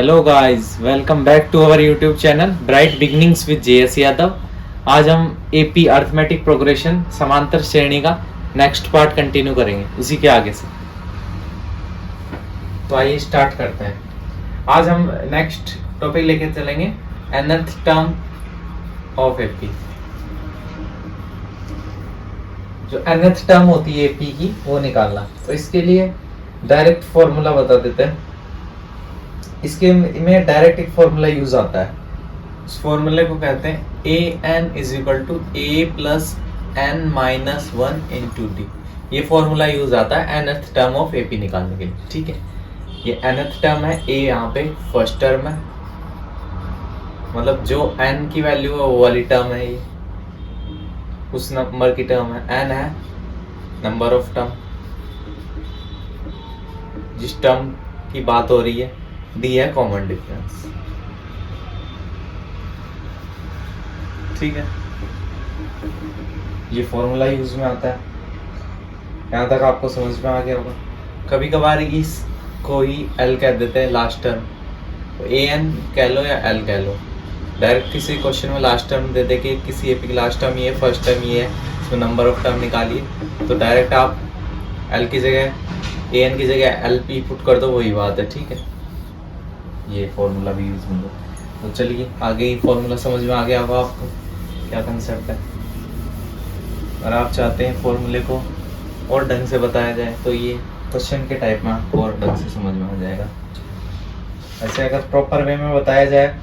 Hello guys, welcome back to our YouTube channel bright beginnings with JS Yadav. आज हम AP arithmetic progression समांतर श्रेणी का नेक्स्ट पार्ट कंटिन्यू करेंगे उसी के आगे से। तो आइए स्टार्ट करते हैं। आज हम नेक्स्ट टॉपिक लेके चलेंगे nth टर्म ऑफ एपी। जो nth टर्म होती है एपी की वो निकालना, तो इसके लिए डायरेक्ट फॉर्मूला बता देते हैं। इसके में डायरेक्ट एक फॉर्मूला यूज आता है, उस फॉर्मूले को कहते हैं A N is equal to A plus N minus one into D. ये फॉर्मूला यूज आता है nth टर्म ऑफ एपी निकालने के लिए। ठीक है, ये nth टर्म है, ए यहाँ पे फर्स्ट टर्म है, मतलब जो n की वैल्यू है वो वाली टर्म है, ये उस नंबर की टर्म है। n है नंबर ऑफ टर्म, जिस टर्म की बात हो रही है। डी है कॉमन डिफरेंस। ठीक है, ये फॉर्मूला यूज में आता है। यहाँ तक आपको समझ में आ गया होगा। कभी कभार इसको ही एल कह देते हैं लास्ट टर्म, तो ए एन कह लो या एल कह लो। डायरेक्ट किसी क्वेश्चन में लास्ट टर्म दे दे कि किसी एपी की लास्ट टर्म ये फर्स्ट टर्म ये है, इसमें नंबर ऑफ टर्म निकालिए, तो डायरेक्ट आप एल की जगह ए एन की जगह एल पी पुट कर दो, वही बात है। ठीक है, ये फॉर्मूला भी यूज में लो। तो चलिए आगे ही फॉर्मूला समझ में आ गया होगा आपको क्या कंसेप्ट है। अगर आप चाहते हैं फॉर्मूले को और ढंग से बताया जाए तो ये क्वेश्चन के टाइप में आपको और ढंग से समझ में आ जाएगा। ऐसे अगर प्रॉपर वे में बताया जाए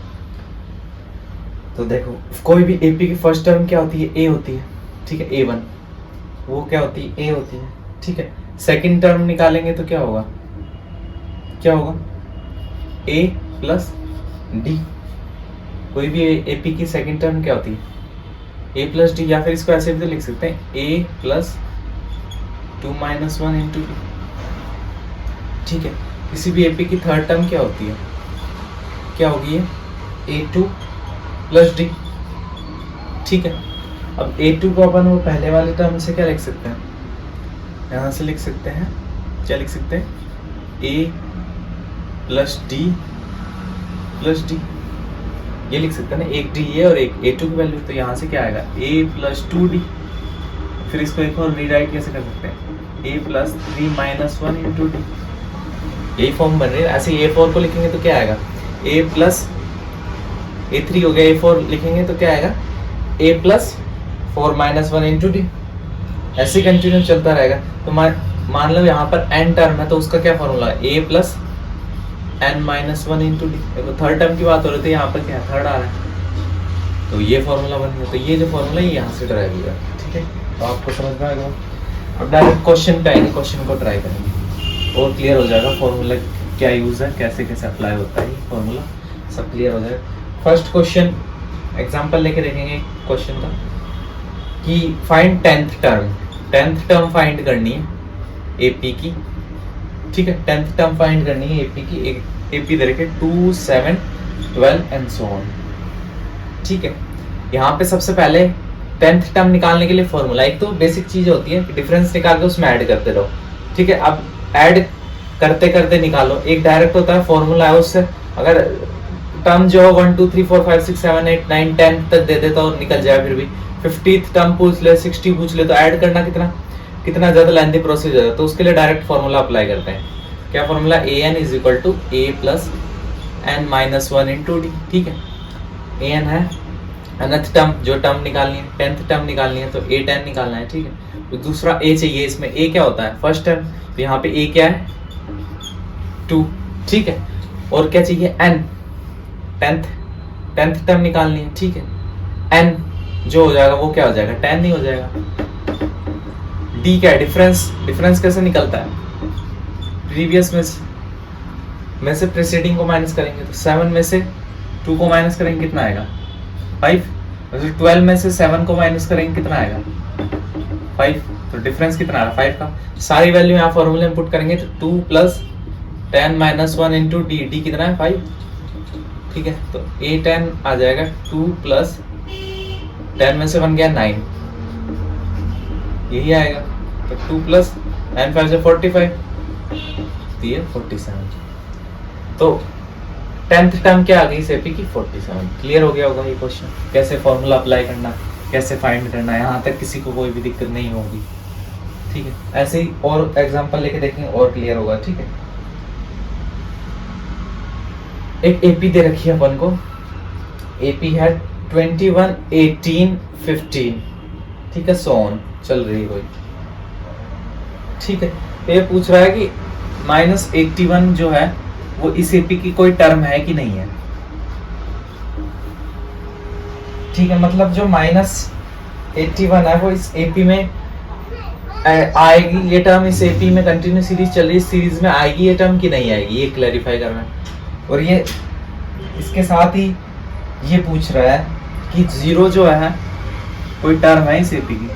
तो देखो, कोई भी एपी की फर्स्ट टर्म क्या होती है, ए होती है। ठीक है, A1 वो क्या होती है, ए होती है। ठीक है, सेकंड टर्म निकालेंगे तो क्या होगा, क्या होगा, ए प्लस डी। कोई भी एपी की सेकंड टर्म क्या होती है, ए प्लस डी, या फिर इसको ऐसे भी तो लिख सकते हैं ए प्लस 2 माइनस 1 इंटू डी। ठीक है, किसी भी एपी की थर्ड टर्म क्या होती है, क्या होगी ये, A2 प्लस डी। ठीक है, अब A2 को अपन वो पहले वाले टर्म से क्या लिख सकते हैं, यहाँ से लिख सकते हैं, क्या लिख सकते हैं, ए प्लस डी प्लस डी, ये लिख सकते हैं ना, एक डी ए और एक A2 की वैल्यू, तो यहाँ से क्या आएगा, ए प्लस 2D। फिर इसको एक और रीराइट कैसे कर सकते हैं, ए प्लस 3 माइनस 1 इंटू डी। यही फॉर्म बन रही है। ऐसे A4 को लिखेंगे तो क्या आएगा, ए प्लस A3 हो गया, A4 लिखेंगे तो क्या आएगा, ए प्लस 4 माइनस 1 इंटू डी। ऐसे कंटिन्यू चलता रहेगा। तो मान लो यहाँ पर n टर्म है, तो उसका क्या फॉर्मूला है, A plus n minus 1 into D. देखो थर्ड टर्म की बात हो रही थी, यहाँ पर क्या थर्ड आ रहा है, तो ये फॉर्मूला बन गया। तो ये जो फॉर्मूला है यहाँ से ड्राइव हुआ। ठीक है, तो आपको समझ में आ गया। अब डायरेक्ट क्वेश्चन पे आएंगे, क्वेश्चन को ट्राई करेंगे और क्लियर हो जाएगा फॉर्मूला क्या यूज है, कैसे कैसे अप्लाई होता है, फॉर्मूला सब क्लियर हो जाएगा। फर्स्ट क्वेश्चन एग्जाम्पल लेके देखेंगे क्वेश्चन का कि find 10th term. 10th term find करनी है एपी की। ठीक है, 10th टर्म फाइंड करनी है एपी की। एक एपी दे रखे 2, 7, 12 एंड सो ऑन। ठीक है, यहाँ पे सबसे पहले 10th टर्म निकालने के लिए फॉर्मूला, एक तो बेसिक चीज होती है डिफरेंस निकाल के उसमें ऐड करते रहो। ठीक है, अब ऐड करते करते निकालो। एक डायरेक्ट होता है फॉर्मूला है, उससे अगर टर्म जो 1 2 3 4 5 6 7 8 9 10 तक दे देता और निकल जाए, फिर भी 50th टर्म पूछ ले, 60 पूछ ले, तो ऐड करना कितना ज्यादा लेंथी प्रोसीजर है। तो उसके लिए डायरेक्ट फॉर्मूला अप्लाई करते हैं। क्या formula, A N is equal to A plus N minus 1 into D. ठीक है, ए एन है nth टर्म, जो टर्म निकालनी है, 10th टर्म निकालनी है, तो ए 10 निकालना है। ठीक है, तो दूसरा ए चाहिए, इसमें ए क्या होता है, फर्स्ट टर्म, तो यहाँ पे ए क्या है, 2। ठीक है, और क्या चाहिए, एन, 10th टर्म निकालनी है। ठीक है, एन जो हो जाएगा वो क्या हो जाएगा, 10 नहीं हो जाएगा। डी क्या है, डिफरेंस कैसे निकलता है, प्रीवियस में से प्रीसीडिंग को माइनस करेंगे, तो 7 में से 2 को माइनस करेंगे कितना आएगा, 5। 12 में से 7 को माइनस करेंगे कितना आएगा, 5। तो डिफरेंस कितना आ रहा है, 5 का। सारी वैल्यू यहाँ फॉर्मूले में पुट करेंगे तो 2 plus 10 minus 1 into D. D कितना है, 5। ठीक है, तो ए 10 आ जाएगा, 2 प्लस 10 में से 1 गया 9, यही आएगा। तो 2 प्लस 9 5 से 45, 47। तो 10th टर्म क्या आ गई इस एपी की 47। क्लियर हो गया होगा ये क्वेश्चन, कैसे फॉर्मूला अप्लाई करना, कैसे फाइंड करना, यहाँ तक किसी को कोई भी दिक्कत नहीं होगी। ठीक है, ऐसे ही और एग्जांपल लेके देखेंगे और क्लियर होगा। ठीक है, एक एपी दे रखी है अपन को, एपी है 21, 18, 15। ठीक है, सो ऑन चल रही है कोई। ठीक है, तो ये पूछ रहा है कि -81 जो है वो इस एपी की कोई टर्म है कि नहीं है। ठीक है, मतलब जो -81 है वो इस एपी में आएगी, ये टर्म इस एपी में कंटिन्यू सीरीज चल रही है, सीरीज में आएगी ये टर्म कि नहीं आएगी, ये क्लैरिफाई करना है। और ये इसके साथ ही ये पूछ रहा है कि 0 जो है कोई टर्म है इस एपी की,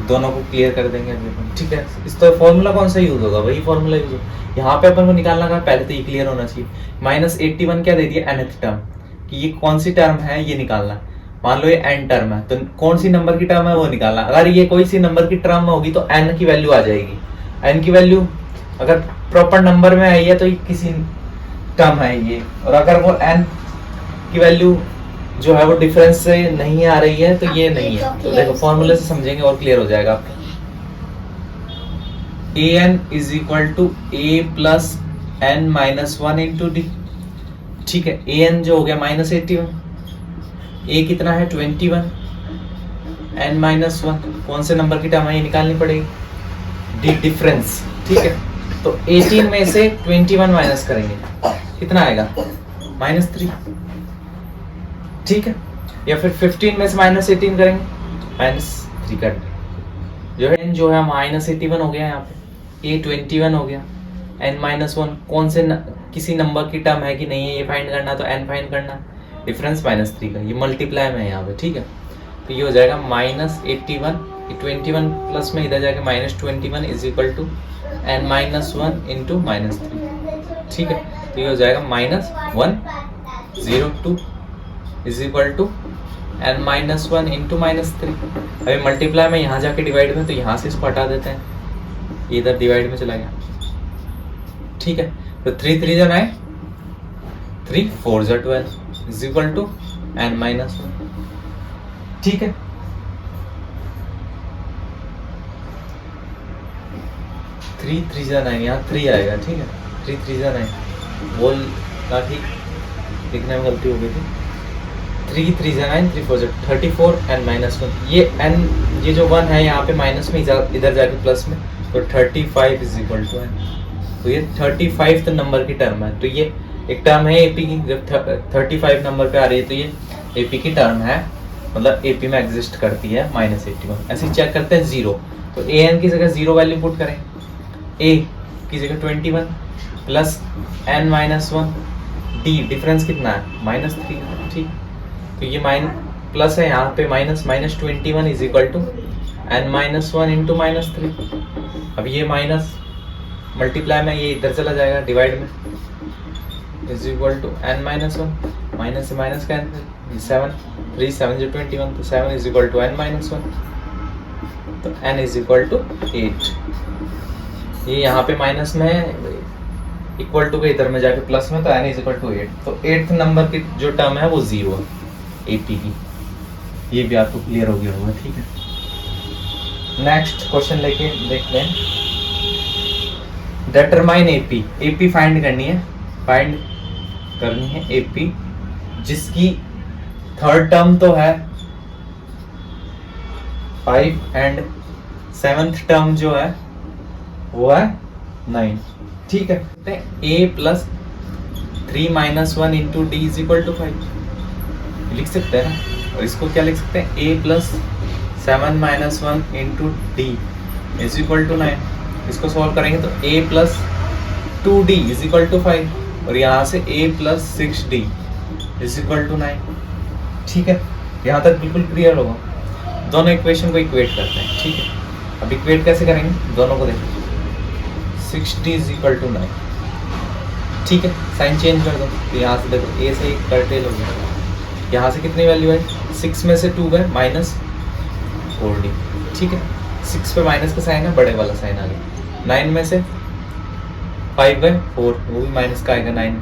दोनों को क्लियर कर देंगे अभी अपन। ठीक है, इस तो फॉर्मूला कौन सा यूज होगा, वही फॉर्मूला यूज होगा। यहाँ पे अपन को निकालना था, पहले तो ये क्लियर होना चाहिए। -81 क्या दे दिया, nth टर्म, कि ये कौन सी टर्म है ये निकालना। मान लो ये n टर्म है, तो कौन सी नंबर की टर्म है वो निकालना। अगर ये कोई सी नंबर की टर्म होगी तो n की वैल्यू आ जाएगी। n की वैल्यू अगर प्रॉपर नंबर में आई है तो ये किसी टर्म है ये, और अगर वो n की वैल्यू जो है वो डिफरेंस से नहीं आ रही है तो ये नहीं है। तो देखो फॉर्मूले से समझेंगे और क्लियर हो जाएगा आपको। an is equal to a plus n minus 1 into D. ठीक है, an जो हो गया -81, a कितना है 21, n माइनस 1 कौन से नंबर की टर्म है ये निकालनी पड़ेगी, डी डिफरेंस। ठीक है, तो 18 में से 21 माइनस करेंगे, कितना आएगा -3। ठीक है, या फिर 15 में से -18 करेंगे, -3 कर जो है -81 हो गया, यहाँ पे a 21 हो गया, n -1 कौन से किसी नंबर की टर्म है कि नहीं है ये फाइंड करना, तो n फाइंड करना, डिफरेंस -3 का, ये मल्टीप्लाई में है यहाँ पे। ठीक है, तो ये हो जाएगा -81, 21 प्लस में इधर जाके -21 is equal to n -1 into -3। ठीक है, तो ये हो जाएगा -102 is equal to n -1 into -3। अभी मल्टीप्लाई में यहाँ जाके डिवाइड में, तो यहाँ से इसको हटा देते हैं, ये इधर डिवाइड में चला गया। ठीक है, तो 3 3 9, 3 4 12 इज इक्वल टू n -1। ठीक है, थ्री 3 9, यहाँ 3 आएगा। ठीक है, 3 3 9 बोल का ठीक लिखने में गलती हो गई थी। 3 3 9, 3 4 34 n -1, ये n ये जो 1 है यहाँ पे माइनस में, इधर जाके प्लस में, तो 35 इज इक्वल टू n। तो ये 35 नंबर की टर्म है, तो ये एक टर्म है एपी की, जब 35 नंबर पे आ रही है तो ये एपी की टर्म है, मतलब एपी में एग्जिस्ट करती है -81। ऐसे चेक करते हैं 0, तो an की जगह 0 वैल्यू पुट करें, a की जगह 21 प्लस n -1, d डिफरेंस कितना है -3। ठीक, तो ये प्लस है यहाँ पे -21 is equal to n -1 into -3। अब ये माइनस मल्टीप्लाई में ये इधर चला जाएगा, डिवाइड में is equal to n -1, minus से माइनस कैंसिल, 7 3 7 जो 21, तो 7 इज इक्वल टू n -1, तो n इज इक्वल टू 8। ये यहाँ पे माइनस में है, इक्वल टू के इधर में जाके प्लस में, तो n इज इक्वल टू 8। तो 8th नंबर की जो टर्म है वो 0 है एपी की, ये भी आपको क्लियर हो गया होगा। ठीक है, नेक्स्ट क्वेश्चन लेके देखते हैं। डिटरमाइन एपी, एपी फाइंड करनी है एपी जिसकी थर्ड टर्म तो है 5 एंड 7th टर्म जो है वो है 9। ठीक है, a plus 3 -1 into D is equal to 5 लिख सकते हैं ना, और इसको क्या लिख सकते हैं, a plus 7 -1 into D is equal to 9। इसको सॉल्व करेंगे तो a plus 2d is equal to 5, और यहाँ से a plus 6d is equal to 9। ठीक है, यहाँ तक बिल्कुल क्लियर होगा। दोनों इक्वेशन को इक्वेट करते हैं। ठीक है, अब इक्वेट कैसे करेंगे, दोनों को देखें। 6d is equal to 9। ठीक है, साइन चेंज कर दो, तो यहाँ से देखो a से कर्टेल हो गया, यहाँ से कितनी वैल्यू है, 6 में से 2 गए -4d। ठीक है, 6 पे माइनस का साइन है, बड़े वाला साइन आ गया। 9 में से 5 गए 4, वो भी माइनस का आएगा 9।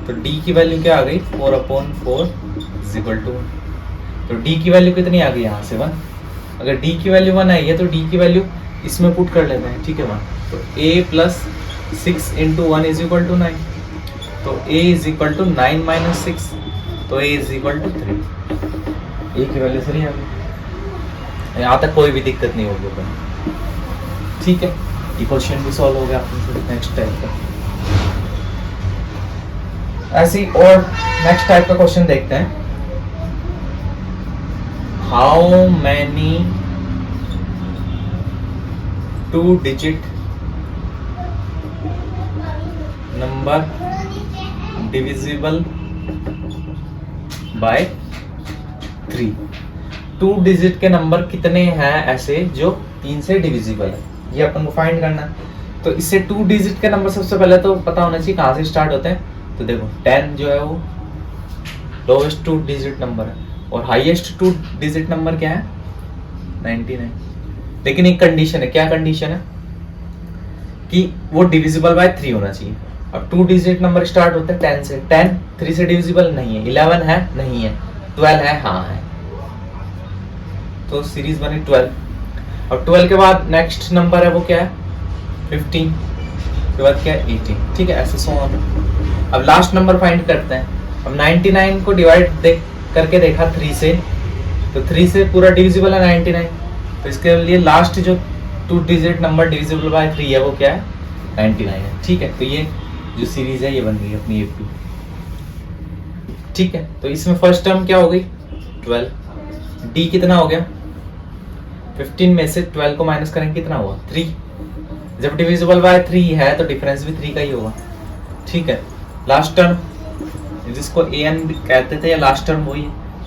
तो डी की वैल्यू क्या आ गई 4/4 इज इक्वल टू 1। तो डी की वैल्यू कितनी आ गई यहाँ से 1। अगर डी की वैल्यू 1 आई है तो डी की वैल्यू इसमें पुट कर लेते हैं, ठीक है 1। तो a plus 6 into 1 is equal to 9। तो a is equal to 9 minus 6, तो a is equal to 3। a की वैल्यू सही आ गई, यहाँ तक कोई भी दिक्कत नहीं होगी अपन, ठीक है। ये क्वेश्चन भी सॉल्व हो गया अपने नेक्स्ट टाइप का। ऐसे ही और नेक्स्ट टाइप का क्वेश्चन देखते हैं। How many 2 digit number divisible by 3। 2 digit के नंबर कितने हैं ऐसे जो 3 से डिविजिबल है, ये अपन को फाइंड करना है। तो इससे 2 डिजिट के नंबर सबसे पहले तो पता होना चाहिए कहाँ से स्टार्ट होते हैं। तो देखो 10 जो है वो लोवेस्ट 2 डिजिट नंबर है और हाईएस्ट 2 डिजिट नंबर क्या है 99। लेकिन एक कंडीशन है, क्या कंडीशन है कि वो डिविजिबल बाय 3 होना चाहिए। अब 2 डिजिट नंबर स्टार्ट होते हैं 10 से, 10 3 से डिविजिबल नहीं है, 11 है नहीं है, 12 है हाँ है, तो सीरीज बनी 12। अब 12 के बाद नेक्स्ट नंबर है वो क्या है 15, के बाद क्या है 18, ठीक है, ऐसे सो ऑन। अब लास्ट नंबर फाइंड करते हैं। अब 99 को डिवाइड करके देखा 3 से, तो 3 से पूरा डिविजिबल है 99, तो इसके लिए लास्ट जो 2 डिजिट नंबर डिविजिबल बाय 3 है वो क्या है 99 है, ठीक है। तो ये जो सीरीज है ये बन गई अपनी AP, ठीक है। तो इसमें फर्स्ट टर्म क्या हो गई 12, D कितना हो गया 15 में से 12 को माइनस करेंगे कितना हुआ 3। जब डिविजिबल बाय 3 है तो डिफरेंस भी 3 का ही होगा, ठीक है। लास्ट टर्म जिसको AN कहते थे या लास्ट टर्म वही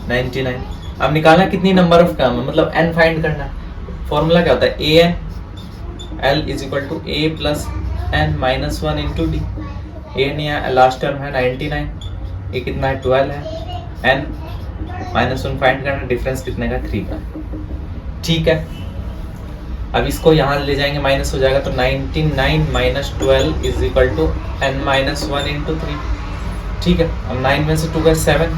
99। अब निकालना कितनी नंबर ऑफ टर्म है, मतलब n फाइंड करना है। फॉर्मूला क्या होता है AN L is equal to A plus n minus 1 into d. AN यहाँ लास्ट टर्म है 99, ये कितना है 12 है, n माइनस 1 फाइंड करना, डिफरेंस कितने का 3 का, ठीक है। अब इसको यहाँ ले जाएंगे माइनस हो जाएगा, तो 99 minus 12 is equal to n minus 1 into 3, ठीक है। अब 9 में से 2 गए 7,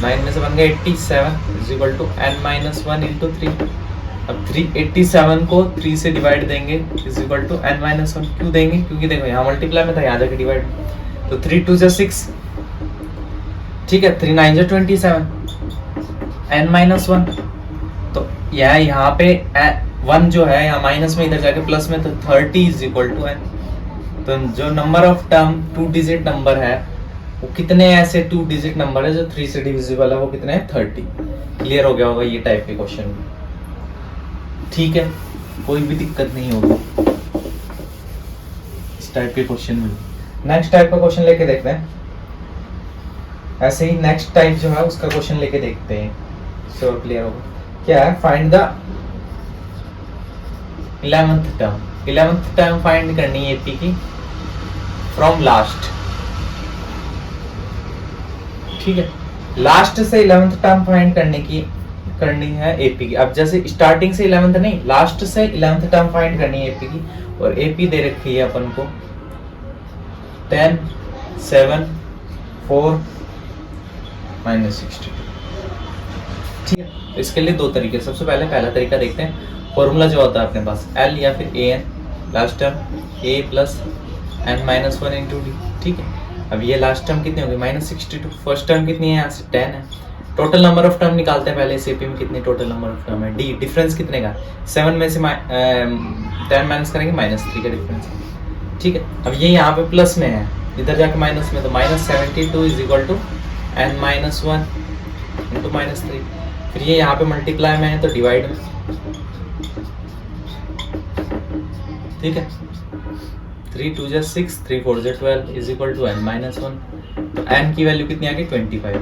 9 में से बन गया 87 is equal to n minus 1 into 3। अब 387 को 3 से डिवाइड देंगे is equal to n minus 1, क्यों देंगे क्योंकि देखो यहाँ मल्टीप्लाई में था, यहाँ जाके डिवाइड, तो 3 2 जा 6, ठीक है, 3 9 जा 27, n माइनस 1, तो यहाँ पे 1 जो है यहाँ माइनस में, इधर जाके प्लस में, तो 30 इज इक्वल टू n। तो जो number of term 2 digit number है वो कितने ऐसे 2 डिजिट नंबर है जो 3 से डिविजिबल है, वो कितने हैं 30। क्लियर हो गया होगा ये टाइप के क्वेश्चन, ठीक है, कोई भी दिक्कत नहीं होगी इस टाइप के क्वेश्चन में। नेक्स्ट टाइप का क्वेश्चन लेके देखते हैं। ऐसे ही नेक्स्ट टाइप जो है उसका क्वेश्चन लेके देखते हैं, सो क्लियर होगा। क्या है find the 11th term. 11th term find करनी है AP की फ्रॉम लास्ट, ठीक है। लास्ट से 11th टर्म फाइंड करनी है AP की। अब जैसे स्टार्टिंग से 11th नहीं, लास्ट से 11th टर्म फाइंड करनी है AP की, और AP दे रखी है अपन को 10 7 4 माइनस 62, ठीक है। तो इसके लिए 2 तरीके, सबसे पहला तरीका देखते हैं। फॉर्मूला जो होता है अपने पास L या फिर AN, last term A plus n minus 1 into D, ठीक है। अब ये लास्ट टर्म कितनी होगी माइनस 62, फर्स्ट टर्म कितनी है यहाँ से 10 है। टोटल नंबर ऑफ टर्म निकालते हैं पहले इस AP में, कितनी टोटल नंबर ऑफ टर्म है, D डिफरेंस कितने का 7 में से 10 माइनस करेंगे -3 का डिफरेंस, ठीक है। अब ये यहाँ पे प्लस में है, इधर जाके माइनस में, तो -72 is equal to n minus 1 into -3। फिर ये यहाँ पे मल्टीप्लाई में है तो डिवाइड में, ठीक है। 3 2 जा 6 3 4 जा 12 is equal to n minus 1। तो n की वैल्यू कितनी आ गई 25।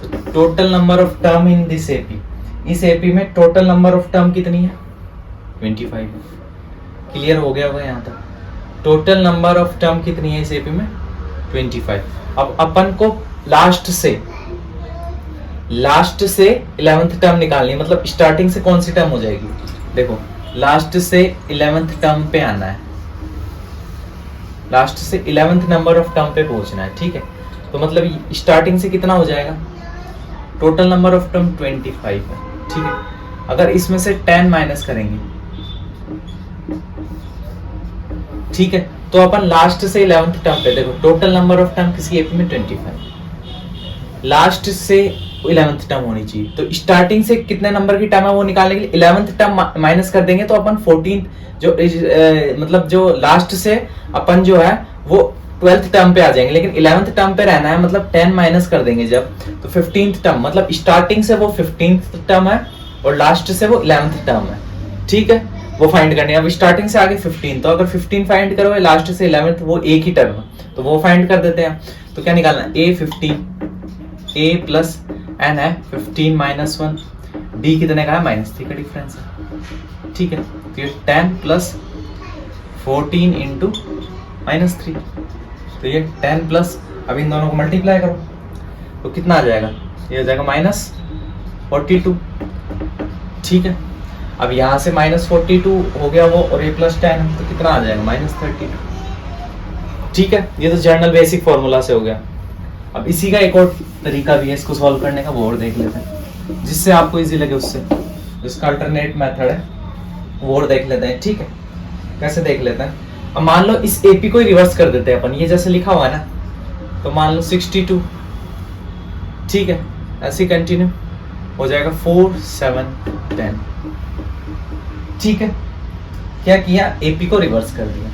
तो total number of term in this AP, इस AP में टोटल नंबर ऑफ टर्म कितनी है 25। क्लियर हो गया होगा यहाँ तक। टोटल नंबर ऑफ टर्म कितनी है इस AP में 25। अब अपन को लास्ट से 11th टर्म निकालनी है, मतलब स्टार्टिंग से कौन सी टर्म हो जाएगी, देखो लास्ट से 11th टर्म पे आना है, लास्ट से 11th नंबर ऑफ टर्म पे पहुंचना है, ठीक है। तो मतलब स्टार्टिंग से कितना हो जाएगा, टोटल नंबर ऑफ टर्म 25 है, ठीक है। अगर इसमें से 10 माइनस करेंगे, ठीक है, तो अपन लास्ट से 11th टर्म पे, देखो टोटल नंबर ऑफ टर्म किसी एपी में 25, लास्ट से 11th टर्म होनी चाहिए। तो स्टार्टिंग से कितने नंबर की टर्म है वो निकालने के लिए 11th टर्म माइनस कर देंगे, तो अपन 14 जो मतलब जो लास्ट से अपन जो है वो 12th टर्म पे आ जाएंगे, लेकिन 11th टर्म पे रहना है, मतलब 10 माइनस कर देंगे जब, तो 15th टर्म, मतलब स्टार्टिंग से वो 15th टर्म है और लास्ट से वो 11th टर्म है, ठीक है, वो फाइंड करनी है। अब स्टार्टिंग से आगे 15, तो अगर 15 फाइंड करोगे लास्ट से 11th, वो एक ही टर्म है, तो वो फाइंड कर देते हैं। तो क्या निकालना है, a प्लस n है 15 माइनस 1, d कितने का है -3 का डिफरेंस है, ठीक है। तो ये 10 प्लस 14 इंटू -3, तो ये 10 प्लस, अब इन दोनों को मल्टीप्लाई करो तो कितना आ जाएगा, ये हो जाएगा -42, ठीक है। अब यहाँ से -42 हो गया वो, और a प्लस 10, तो कितना आ जाएगा -32, ठीक है। ये तो जनरल बेसिक फॉर्मूला से हो गया। अब इसी का एक और तरीका भी है इसको सॉल्व करने का, वो और देख लेते हैं, जिससे आपको इजी लगे उससे, जिसका अल्टरनेट मेथड है वो और देख लेते हैं, ठीक है। कैसे देख लेते हैं, अब मान लो इस एपी को ही रिवर्स कर देते हैं अपन, ये जैसे लिखा हुआ है ना, तो मान लो 62, ठीक है, ऐसे कंटिन्यू हो जाएगा 4 7 10, ठीक है। क्या किया, एपी को रिवर्स कर दिया,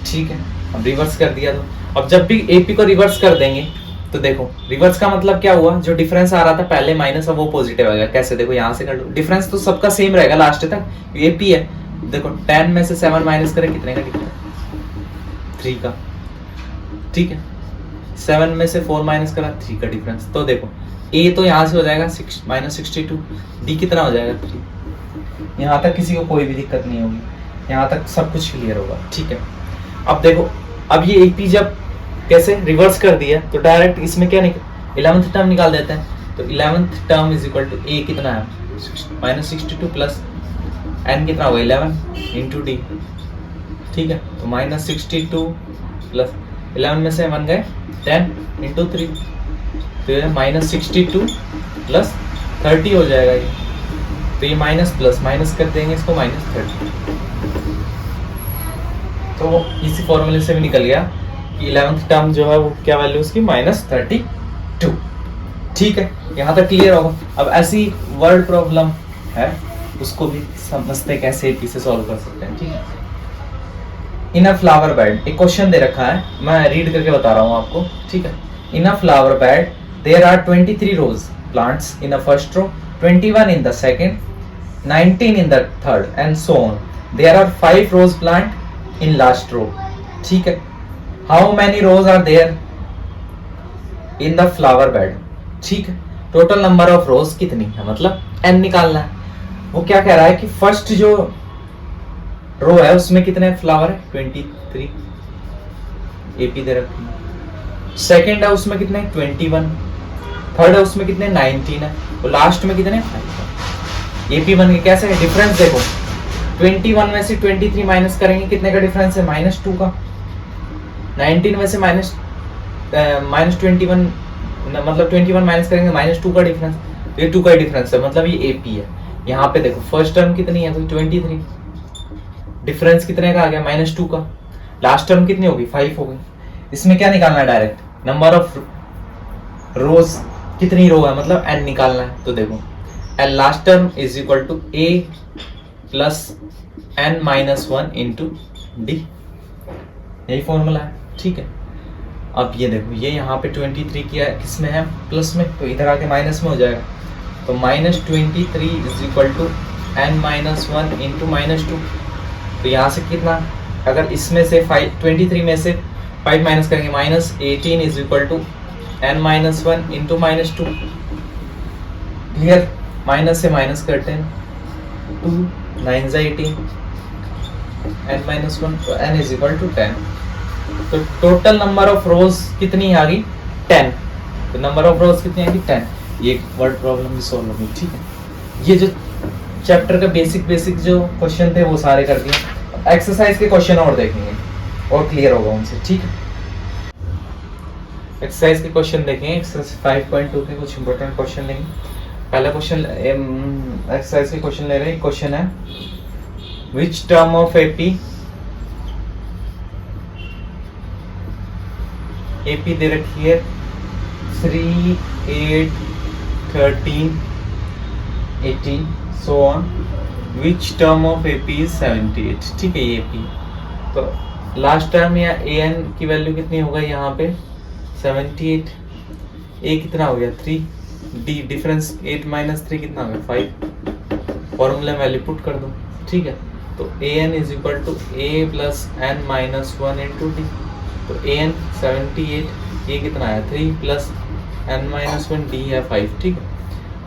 ठीक है। अब रिवर्स कर दिया, तो अब जब भी एपी को रिवर्स कर देंगे तो देखो रिवर्स का मतलब क्या हुआ, जो डिफरेंस आ रहा था पहले माइनस, अब वो पॉजिटिव आ गया। कैसे, देखो यहाँ से कर लो, डिफरेंस तो सबका सेम रहेगा लास्ट तक, एपी है, देखो 10 में से 7 माइनस करें, कितने का डिफरेंस, 3 का, ठीक है। 7 में से 4 माइनस करा, 3 का डिफरेंस, तो देखो ए तो यहाँ से हो जाएगा -62, डी कितना हो जाएगा 3। यहाँ तक किसी को कोई भी दिक्कत नहीं होगी, यहाँ तक सब कुछ क्लियर होगा, ठीक है। अब देखो, अब ये एपी जब कैसे रिवर्स कर दिया, तो डायरेक्ट इसमें क्या 11th टर्म निकाल देते हैं, तो 11th term is equal to A कितना है -62 प्लस n कितना होगा 11 इंटू डी, ठीक है। तो -62 प्लस 11 में से 1 गए 10 इंटू 3, तो ये -62 प्लस 30 हो जाएगा ये, तो ये माइनस प्लस माइनस कर देंगे इसको -30, तो इसी फॉर्मूले से भी निकल गया कि 11th टर्म जो है वो क्या वैल्यू उसकी -32, ठीक है। यहाँ तक क्लियर होगा। अब ऐसी वर्ड प्रॉब्लम है उसको भी समझते कैसे एपी से सॉल्व कर सकते हैं, ठीक है। इन अ फ्लावर बेड, एक क्वेश्चन दे रखा है, मैं रीड करके बता रहा हूँ आपको, ठीक है। In a flower bed there are 23 rose plants in a first row, 21 in the second, 19 in the third and so on. There are 5 rose plant in last row. ठीक है. How many rows are there in the flower bed? ठीक है. Total number of rows कितनी है, मतलब n निकालना है. वो क्या कह रहा है कि फर्स्ट जो रो है उसमें कितने फ्लावर है 23, एपी दे रखी है. सेकेंड है उसमें कितने 21, थर्ड है उसमें कितने 19 है, और लास्ट में कितने 5 है. एपी बन गए. कैसे है डिफरेंस देखो, 21 में से 23 माइनस करेंगे कितने का डिफरेंस है -2 का, 19 में से -21 मतलब 21 माइनस करेंगे -2 का डिफरेंस, ये 2 का डिफरेंस है, मतलब ये एपी है. यहाँ पे देखो फर्स्ट टर्म कितनी है तो 23, डिफरेंस कितने का आ गया -2 का, लास्ट टर्म कितनी होगी 5 हो गई. इसमें क्या निकालना है डायरेक्ट नंबर ऑफ रोज, कितनी रो है मतलब n निकालना है. तो देखो an last term is equal to a plus n minus 1 into d, यही फॉर्मूला है. ठीक है. अब ये देखो ये यहाँ पे 23 किया किसमें है प्लस में, तो इधर आके माइनस में हो जाएगा. तो -23 is equal to n minus 1 into -2. तो यहाँ से कितना, अगर इसमें से 23 में से 5 माइनस करेंगे -18 is equal to n minus 1 into -2. Clear. Minus से माइनस करते हैं 2 9 18 n माइनस 1, तो n इज इक्वल टू 10. तो टोटल नंबर ऑफ रोज कितनी आ गई 10. तो नंबर ऑफ रोज कितनी आ गई 10. ये वर्ड प्रॉब्लम भी सॉल्व होगी. ठीक है. ये जो चैप्टर का बेसिक जो क्वेश्चन थे वो सारे कर दिए. एक्सरसाइज के क्वेश्चन और देखेंगे. और क्लियर होगा उनसे, ठीक है। एक्सरसाइज के क्वेश्चन देखें, एक्सरसाइज 5.2 के कुछ इंपॉर्टेंट क्वेश्चन लेंगे। पहला क्वेश्चन एक्सरसाइज के क्वेश्चन ले रहे हैं। क्वेश्चन है विच टर्म ऑफ एपी दे रखी है 3, 8, 13, 18 so on, which term of AP is 78, ठीक है। ये एपी तो लास्ट टर्म या ए एन की वैल्यू कितनी होगा यहाँ पे 78, ए कितना हो गया 3, डी डिफरेंस 8 - 3 कितना हो गया 5, फॉर्मूला वैल्यू पुट कर दो, ठीक है। तो A N is equal to A plus N minus 1 into D. तो ए एन 78, ये कितना है 3 प्लस एन माइनस 1, डी है 5, ठीक है।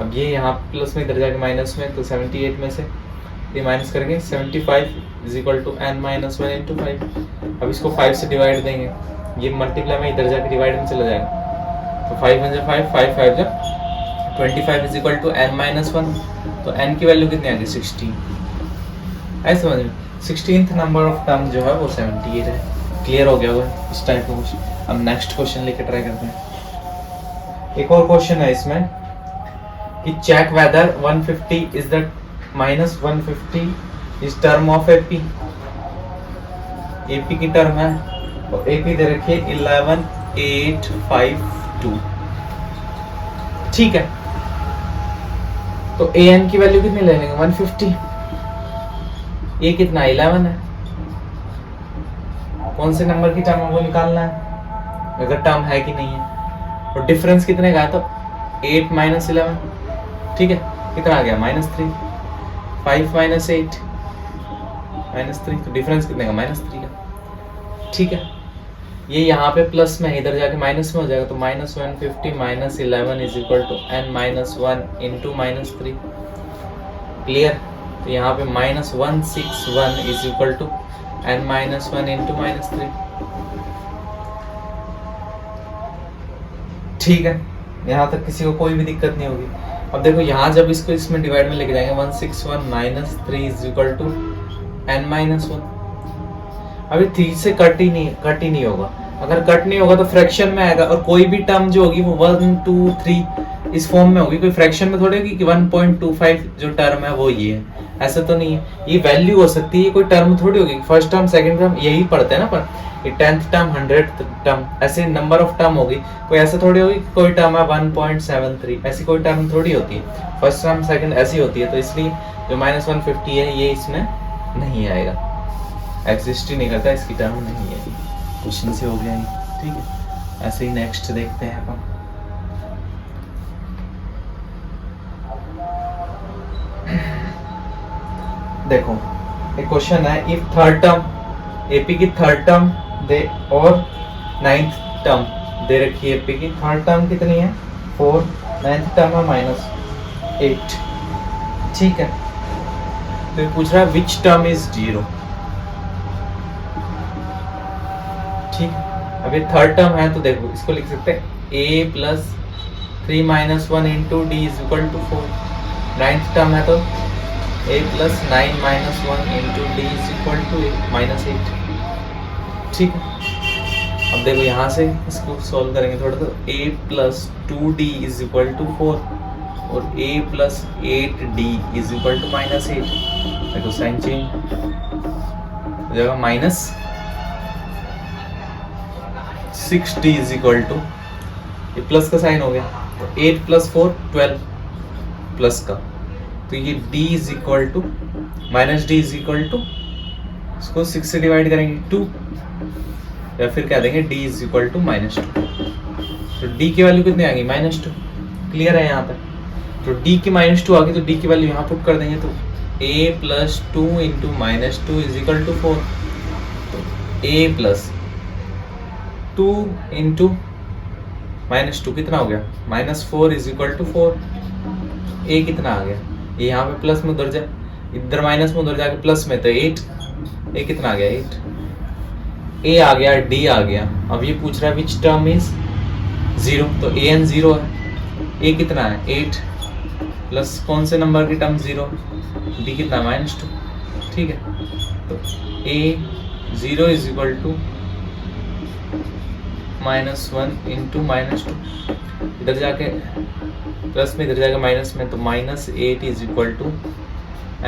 अब ये यहाँ प्लस में इधर जाके माइनस में, तो 78 में से ये माइनस करेंगे 75 is equal to N minus 1 into 5। अब इसको 5 से डिवाइड देंगे, ये मल्टीप्लाई में इधर जाके डिवाइड में चला जाएगा। तो 5 × 5, 5 5 जा 25 is equal to N minus 1। तो एन की वैल्यू कितनी आ गई 16, ऐसे समझ में 16th नंबर ऑफ टर्म जो है वो 78 है। क्लियर हो गया होगा इस टाइप का क्वेश्चन। अब नेक्स्ट क्वेश्चन लेके ट्राई करते हैं। एक और क्वेश्चन है इसमें कि check whether 150 is the minus 150 is term of AP. AP की टर्म है और एपी दे रखी है 11852, ठीक है। तो ए एन की वैल्यू कितनी ले लेंगे 150, ए कितना 11 है, कौन से नंबर की टर्म है वो निकालना है, अगर टर्म है कि नहीं है। और डिफरेंस कितने का है तो 8 - 11, ठीक है। कितना आ गया -3, 5 - 8 -3, तो डिफरेंस कितने का -3 का, ठीक है। ये यहाँ पे प्लस में है, इधर जाके माइनस में हो जाएगा। तो -150 - 11 is equal to n - 1 into -3, clear. तो यहाँ पे -161 is equal to n - 1 into -3, ठीक है। यहाँ तक किसी को कोई भी दिक्कत नहीं होगी। अब देखो यहाँ जब इसको इसमें डिवाइड में लेके जाएंगे 161 - 3 इज इक्वल टू n - 1। अभी 3 से कट ही नहीं होगा। अगर कट नहीं होगा तो फ्रैक्शन में आएगा, और कोई भी टर्म जो होगी वो 1, 2, 3 इस फॉर्म में होगी, कोई फ्रैक्शन में थोड़ी होगी कि 1.25 जो टर्म है वो ये है, ऐसा तो नहीं है। ये वैल्यू हो सकती है, कोई टर्म थोड़ी होगी। फर्स्ट टर्म, सेकंड टर्म यही पढ़ते हैं ना, पर ये 10th टर्म, 100th टर्म, ऐसे नंबर ऑफ टर्म होगी। कोई ऐसा थोड़ी होगी कि कोई टर्म है 1.73, ऐसी कोई टर्म थोड़ी होती है। फर्स्ट टर्म, सेकंड ऐसी होती है। तो इसलिए जो -150 है ये इसमें नहीं आएगा, एग्जिस्ट ही नहीं करता, इसकी टर्म नहीं है। क्वेश्चन से हो गया ये, ठीक है। ऐसे ही नेक्स्ट देखते हैं अपन। देखो एक क्वेश्चन है, इफ थर्ड टर्म एपी की थर्ड टर्म दे और 9th टर्म दे रखी है। एपी की थर्ड टर्म कितनी है 4, 9th टर्म है -8, ठीक है। तो ये पूछ रहा है विच टर्म इज 0, ठीक है। अब ये थर्ड टर्म है तो देखो इसको लिख सकते हैं a plus 3 - 1 into D is equal to 4। 9th term है तो a plus 9 - 1 into D is equal to -8, ठीक है। अब देखो यहाँ से इसको सॉल्व करेंगे थोड़ा, तो a plus 2d is equal to 4 और a plus 8d is equal to -8। देखो साइन चेंज हो जाएगा, -6d इज इक्वल टू, ये प्लस का साइन हो गया, तो 8 + 4 12 प्लस का, तो ये d is equal to -d is equal to, इसको 6 से डिवाइड करेंगे 2, या फिर क्या देंगे d इज इक्वल टू -2। तो d की वैल्यू कितनी आ गई -2, क्लियर है यहाँ तक। तो d की -2 आ गई, तो d की वैल्यू यहाँ पुट कर देंगे, तो a plus 2 into -2 is equal to 4। तो a प्लस 2 इंटू -2 कितना हो गया -4 इज इक्वल टू 4। a कितना आ गया, ये यहाँ पे प्लस में उधर जाए, इधर माइनस में उधर जाके प्लस में, तो 8, a कितना आ गया 8, a आ गया, d आ गया। अब ये पूछ रहा है विच टर्म इज 0, तो a n 0 है, a कितना है 8 प्लस कौन से नंबर की टर्म 0, d कितना -2, ठीक है। तो a 0 is equal to -1 into -2, इधर जाके प्लस में, इधर जाके माइनस में, तो -8 is equal to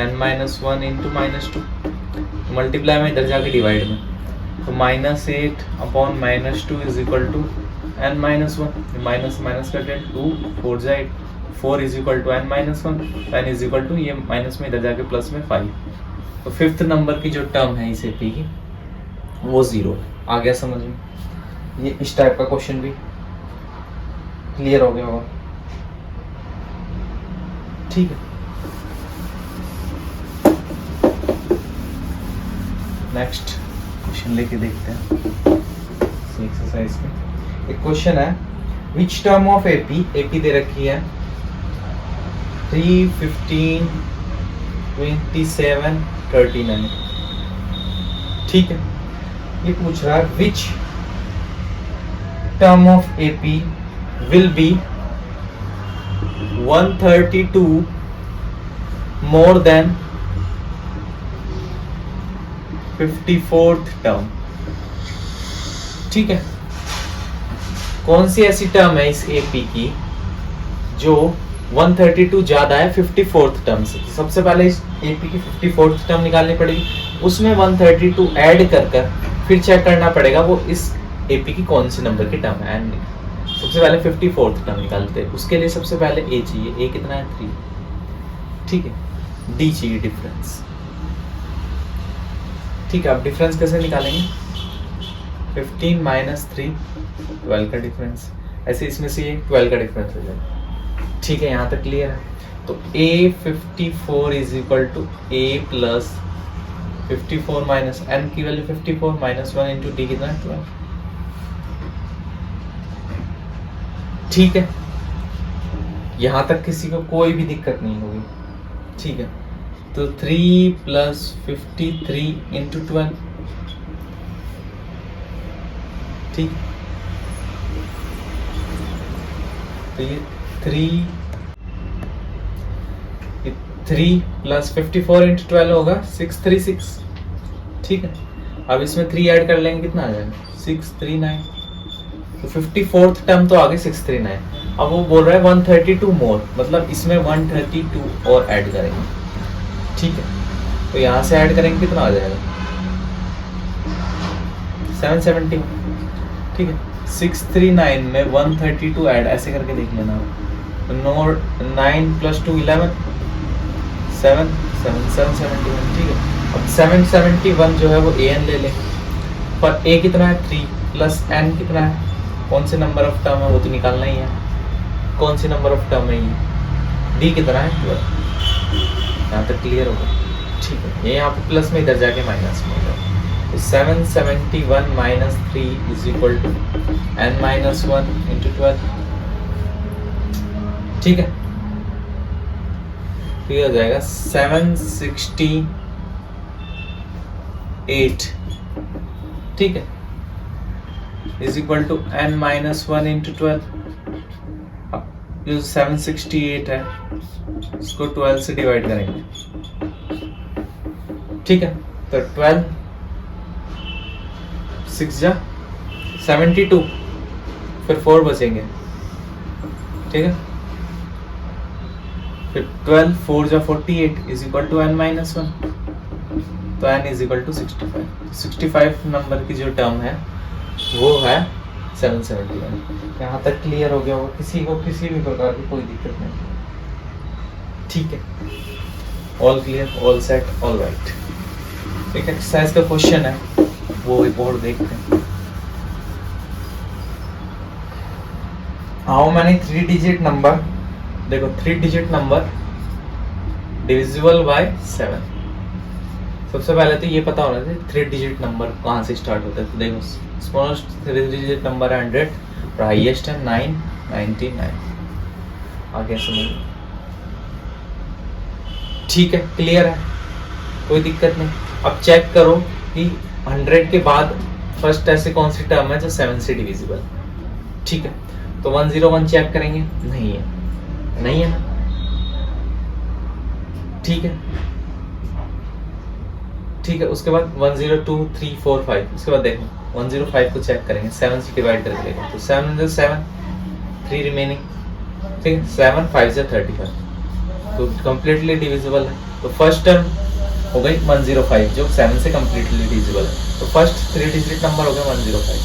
n-1 into -2, multiply में, इधर जाके डिवाइड में, तो -8 upon -2 is equal to n-1, minus minus कटे 2 4 जाए 4 is equal to n-1, n is equal to ये माइनस में, इधर जाके प्लस में 5। तो फिफ्थ नंबर की जो टर्म है इस एपी की वो 0। आ गया समझ में? ये इस टाइप का क्वेश्चन भी क्लियर हो गया होगा। ठीक है, नेक्स्ट क्वेश्चन लेके देखते हैं एक्सरसाइज में। एक क्वेश्चन है, विच टर्म ऑफ एपी दे रखी है 3, 15, 27, 39। ठीक है, ये पूछ रहा है which term of AP will be 132 more than 54th term. ठीक है, कौन सी ऐसी टर्म है इस एपी की जो 132 ज्यादा है 54th टर्म से? सबसे पहले इस एपी की 54th टर्म निकालनी पड़ेगी, उसमें 132 ऐड कर फिर चेक करना पड़ेगा वो इस एपी की कौन सी नंबर की टर्म है। सबसे पहले 54th टर्म निकालते हैं, उसके लिए सबसे पहले ए चाहिए। ए कितना है? 3। ठीक है, डी चाहिए डिफरेंस। ठीक है, अब डिफरेंस कैसे निकालेंगे? 15 माइनस 3 12 का डिफरेंस, ऐसे इसमें से ये 12 का डिफरेंस हो जाएगा। ठीक है, यहाँ तक क्लियर है? तो a 54 is equal to a plus 54 minus n की वैल्यू 54 माइनस 1 इंटू डी कितना है? 12। ठीक है, यहाँ तक किसी को कोई भी दिक्कत नहीं होगी। ठीक है, तो 3 प्लस 53 इंटू 12। ठीक, तो ये 3 प्लस 54 इंटू 12 होगा 636। ठीक है, अब इसमें 3 ऐड कर लेंगे, कितना आ जाएगा? 639। तो 54th टर्म तो आगे 639। अब वो बोल रहा है 132 मोर, मतलब इसमें 132 और ऐड करेंगे। ठीक है, तो यहाँ से ऐड करेंगे, कितना आ जाएगा? 771। ठीक है, 639 में 132 ऐड, ऐसे करके देख लेना। 9 प्लस 2 11, 771। ठीक है, अब 771 जो है वो an ले लें, पर a कितना है? 3 प्लस n कितना है? कौन से नंबर ऑफ टर्म है वो तो निकालना ही है। कौन सी नंबर ऑफ टर्म है ये? डी कितना है? 12। यहाँ तक क्लियर होगा? ठीक है, ये यहाँ पे प्लस में, इधर जाके माइनस में होगा। तो 771 minus 3 is equal to n-1 into 12। ठीक है, तो ये हो जाएगा 768। ठीक है, is equal to n-1 into 12। अब जो 768 है उसको 12 से डिवाइड करेंगे। ठीक है, तो 12 6 जा 72, फिर 4 बचेंगे। ठीक है, फिर 12 4 जा 48 इज इक्वल टू n-1, तो n is equal to 65। 65 number की जो टर्म है वो है 771। यहाँ तक क्लियर हो गया होगा? किसी को किसी भी प्रकार की कोई दिक्कत नहीं। ठीक है, all clear, all set, all right. एक एक्सरसाइज का क्वेश्चन है, वो रिपोर्ट देखते हैं। हाउ मैनी 3 डिजिट नंबर, देखो 3 डिजिट नंबर डिविजिबल बाय 7। सबसे पहले तो ये पता होना चाहिए 3 डिजिट नंबर कहाँ से स्टार्ट होता है। तो देखो, स्मॉलेस्ट 3 डिजिट नंबर है 100 और हाईएस्ट है 999। आगे समझ, ठीक है, क्लियर है, कोई दिक्कत नहीं। अब चेक करो कि 100 के बाद फर्स्ट ऐसे कौन सी टर्म है जो 7 से डिविजिबल। ठीक है, तो 101 चेक करेंगे, नहीं है, नहीं है ना। ठीक है, ठीक है, उसके बाद 1 0 2 3 4 5, उसके बाद देखो 105 को चेक करेंगे, 7 से डिवाइड करके देखो तो 7 × 7 3 रिमेनिंग, ठीक है, 7 5 से 35, तो कम्प्लीटली डिविजिबल है। तो फर्स्ट टर्म हो गई 105 जो 7 से कम्प्लीटली डिविजिबल है, तो फर्स्ट 3 डिजिट नंबर हो गया 105,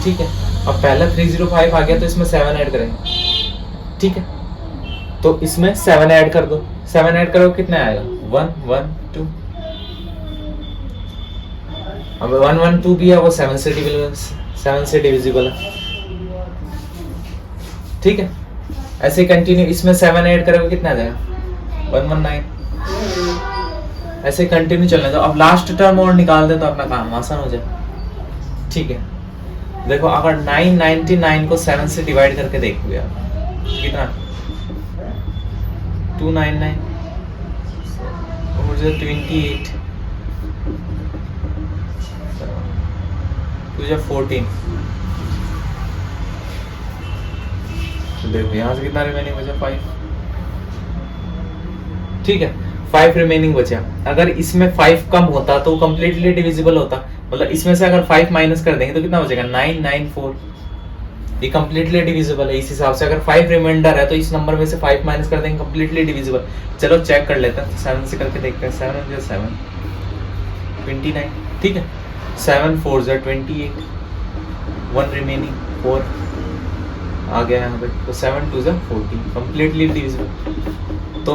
ठीक है। अब पहला 305 आ गया तो इसमें 7 ऐड करेंगे, ठीक है, तो इसमें 7 ऐड कर दो, 7 ऐड करो कितना आएगा 1 1 2, अब 1 1 2 भी है वो 7 से डिविजिबल है, ठीक है। ऐसे कंटिन्यू, इसमें 7 ऐड करोगे कितना आ जाएगा 119, ऐसे कंटिन्यू चलने दो। अब लास्ट टर्म और निकाल दे तो अपना काम आसान हो जाए, ठीक है। देखो अगर 999 को 7 से डिवाइड करके देखोगे आप कितना 299 और 28 तो 14, तो देखो यहाँ से कितना रिमेनिंग बचा 5, ठीक है, 5 रिमेनिंग बचा। अगर इसमें 5 कम होता तो कंप्लीटली डिविजिबल होता, मतलब इसमें से अगर 5 माइनस कर देंगे तो कितना बचेगा 994, ये कंप्लीटली डिविजिबल है। इस हिसाब से अगर 5 रिमाइंडर है तो इस नंबर में से 5 माइनस कर देंगे, कंप्लीटली डिविजिबल। चलो चेक कर लेते हैं, 7 से करके देखते हैं, 7 × 7 29, ठीक है, 7 4 × 28, 1 रिमेनिंग 4 आ गया यहाँ पे, तो 7 2 × 14 कंप्लीटली डिविजिबल। तो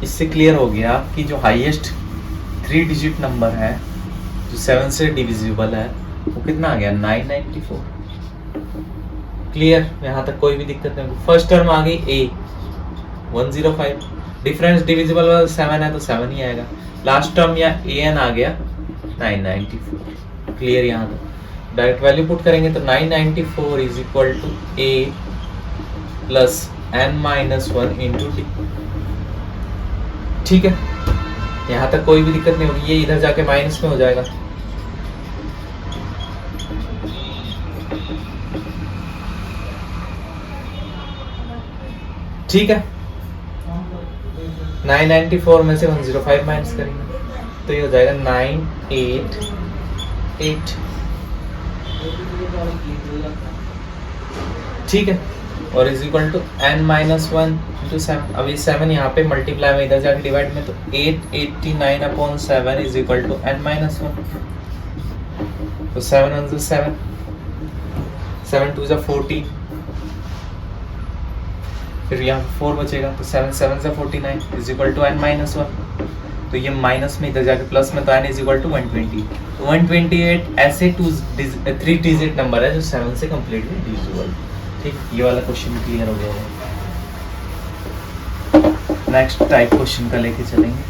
इससे क्लियर हो गया कि जो हाईएस्ट 3 डिजिट नंबर है जो 7 से डिविजिबल है वो कितना आ गया 994। क्लियर, यहाँ तक कोई भी दिक्कत नहीं। फर्स्ट टर्म आ गई A 105, डिफरेंस डिविजिबल वाला 7 है तो 7 ही आएगा। लास्ट टर्म या AN आ गया 994। क्लियर, यहाँ तक डायरेक्ट वैल्यू पुट करेंगे तो 994 is equal to A plus n-1 into D, ठीक है। यहाँ तक कोई भी दिक्कत नहीं होगी, ये इधर जाके माइनस में हो जाएगा। ठीक है, 994 में से 105 माइनस करेंगे तो ये हो जाएगा 988, ठीक है, और is equal to n-1 into 7। अब ये 7 यहाँ पे मल्टीप्लाई में इधर जाके डिवाइड में, तो 889/7 इज इक्वल टू n-1, तो 7 1 7, 7 2 14, फिर यहाँ 4 बचेगा तो 7 7 49 इज इक्वल टू n-1, तो ये माइनस में इधर जाके प्लस में, तो n इज इक्वल टू 120। तो 128 ऐसे 3 डिजिट नंबर है जो 7 से कम्प्लीटली डिविजिबल। ठीक, ये वाला क्वेश्चन क्लियर हो गया है। नेक्स्ट टाइप क्वेश्चन का लेके चलेंगे।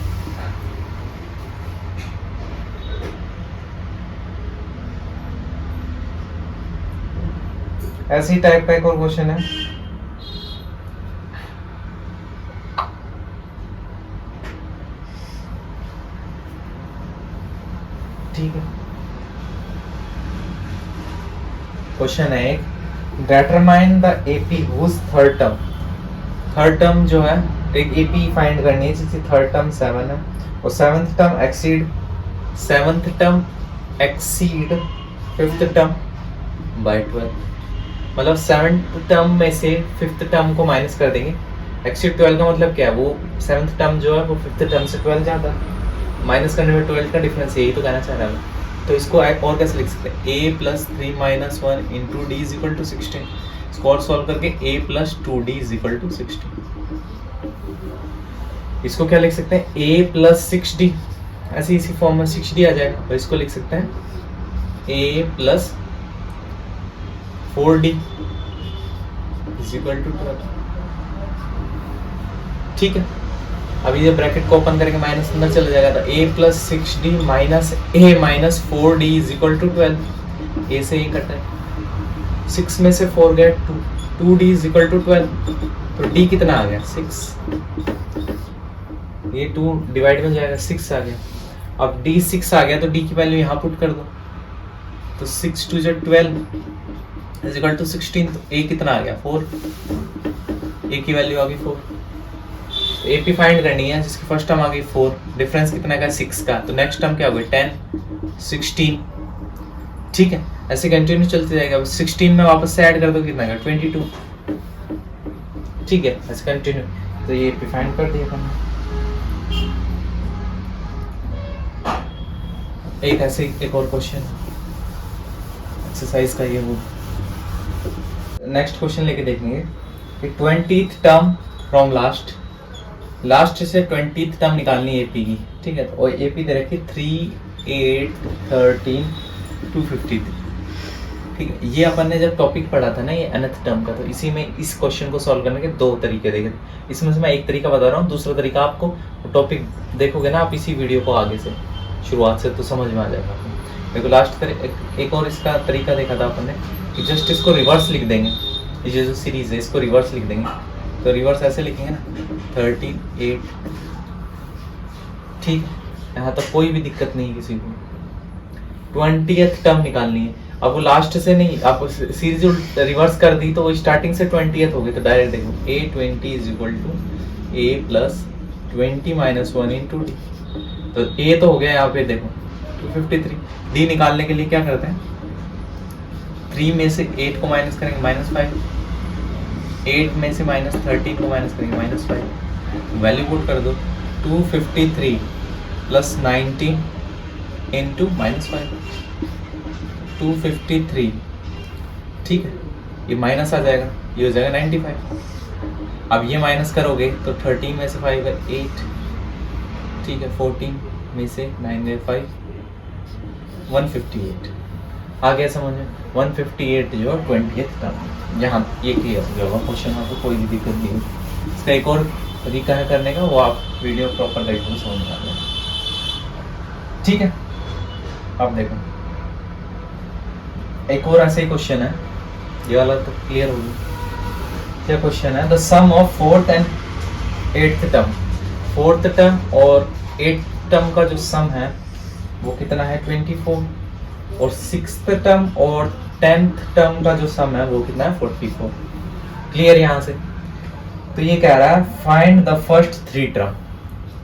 ऐसी टाइप का एक और क्वेश्चन है, ठीक है। क्वेश्चन है एक, determine the AP whose third term जो है, एक एपी फाइंड करनी है जिसकी थर्ड टर्म 7 है और seventh term exceed fifth term by 12। मतलब सेवंथ टर्म में से फिफ्थ टर्म को माइनस कर देंगे। एक्सीड 12 का मतलब क्या है, वो सेवंथ टर्म जो है वो फिफ्थ टर्म से 12 जाता है, माइनस करने में 12 का डिफरेंस, यही तो कहना चाह रहा है। तो इसको और कैसे लिख सकते हैं, a plus 3-1 into D is equal to 16। इसको और सॉल्व करके a plus 2d is equal to 16। इसको क्या लिख सकते हैं, a प्लस 6d, ऐसे इसी फॉर्म में 6d आ जाएगा। और इसको लिख सकते हैं a plus 4d is equal to 12। ठीक है, अभी ये ब्रैकेट को ओपन करके माइनस अंदर चला जाएगा, तो a plus 6d minus a minus 4d is equal to 12। a से a कट है, 6 में से 4 गया 2d इज इक्वल टू 12। तो d कितना आ गया 6, ये 2 डिवाइड में जाएगा 6 आ गया। अब d 6 आ गया तो d की वैल्यू यहाँ पुट कर दो, तो 6 2 12 इज इक्वल टू 16। तो a कितना आ गया 4, a की वैल्यू आ गई 4। AP फाइंड करनी है जिसकी फर्स्ट टर्म आ गई 4, डिफरेंस कितना का 6 का, तो नेक्स्ट टर्म क्या हो गई 10, 16, ठीक है। ऐसे कंटिन्यू चलते जाएगा। अब 16 में वापस से ऐड कर दो कितना का 22, ठीक है, ऐसे कंटिन्यू। तो ये AP फाइंड कर दिया हमने। एक ऐसे एक और क्वेश्चन एक्सरसाइज का, ये वो नेक्स्ट क्वेश्चन लेके देखेंगे कि 20th टर्म फ्रॉम लास्ट से 20th टर्म निकालनी है AP की, ठीक है। और AP दे रखी 3, 8, 13, 253, ठीक है। ये अपन ने जब टॉपिक पढ़ा था ना ये nth टर्म का, तो इसी में इस क्वेश्चन को सॉल्व करने के 2 तरीके देखे। इसमें से मैं एक तरीका बता रहा हूँ, दूसरा तरीका आपको टॉपिक देखोगे ना आप इसी वीडियो को आगे से शुरुआत से, तो समझ में आ जाएगा। देखो लास्ट एक और इसका तरीका देखा था अपन ने कि जस्ट इसको रिवर्स लिख देंगे, ये जो सीरीज है इसको रिवर्स लिख देंगे। तो रिवर्स ऐसे लिखेंगे ना 13, 8, ठीक है। यहाँ तक कोई भी दिक्कत नहीं किसी को। 20th टर्म निकालनी है। अब वो लास्ट से नहीं, आप सीरीज रिवर्स कर दी तो वो स्टार्टिंग से 20th हो गई। तो डायरेक्ट देखो A20 is equal to A plus 20 minus 1 into D। तो A तो हो गया यहाँ पे देखो 253। D निकालने के लिए क्या करते हैं, 3 में से 8 को माइनस करेंगे -5, 8 में से -13 को माइनस करेंगे -5, वैल्यू पुट कर दो 253 प्लस 19 इंटू -5, 253, ठीक है। ये माइनस आ जाएगा, ये हो जाएगा 95। अब ये माइनस करोगे तो 13 में से 5 है 8, ठीक है। 14 में से 9 है 5, 158 आ गया समझ में। 158 जो 20th टर्म, यहाँ ये क्लियर हो जाएगा क्वेश्चन, आपको कोई भी दिक्कत नहीं है। इसका एक और तरीका है करने का, वो आप वीडियो प्रॉपर देखो समझ में आ जाएगा, ठीक है। अब देखो एक और ऐसे ही क्वेश्चन है, ये वाला तो क्लियर हो गया। क्या क्वेश्चन है, the sum of 4th and 8th term, 4th term और 8th टर्म का जो सम है वो कितना है 24, और 6th टर्म और 10th टर्म का जो सम है वो कितना है 44। क्लियर यहाँ से। तो ये कह रहा है find the first 3 term,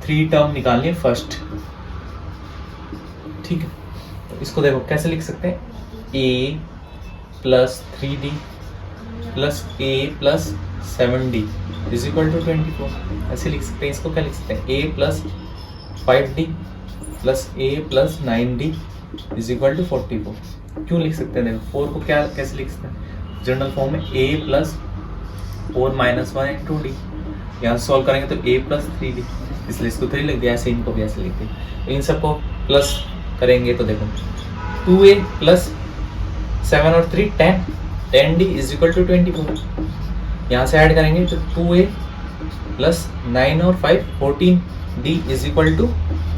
3 term निकालनी है फर्स्ट, ठीक है। तो इसको देखो कैसे लिख सकते हैं, A plus 3D plus A plus 7D is equal to 24, ऐसे लिख सकते हैं। इसको क्या लिख सकते हैं, A plus 5D plus A plus 9D is equal to 44। क्यों लिख सकते हैं, देखो 4 को क्या कैसे लिख सकते हैं, जनरल फॉर्म में A plus 4 minus 1 into D। यहाँ सॉल्व करेंगे तो A प्लस 3D, इसलिए इसको 3 लिख दिया, ऐसे इनको भी ऐसे लिख दिया। तो इन सबको प्लस करेंगे तो देखो 2A प्लस 7 और 3 10, 10D इज इक्वल टू 24। यहाँ से ऐड करेंगे तो 2A प्लस 9 और 5 14D इज इक्वल टू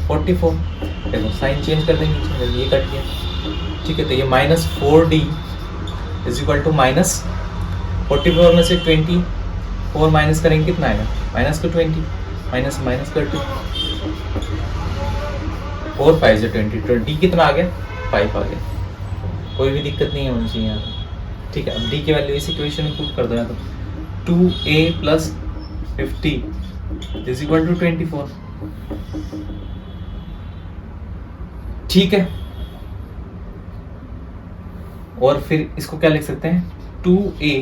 44। देखो साइन चेंज कर देंगे, ये कट गया, ठीक है। तो ये -4D इज इक्वल टू -44 में से 24 माइनस करेंगे कितना आएगा, -20 माइनस कर 2, 4 5 से 20, 20 कितना आ गया 5 आ गया। कोई भी दिक्कत नहीं होनी चाहिए यहाँ, ठीक है। अब D की वैल्यू इस इक्वेशन में पुट कर दो, यहाँ तो 2A plus 50 is equal to 24, ठीक है। और फिर इसको क्या लिख सकते हैं, 2A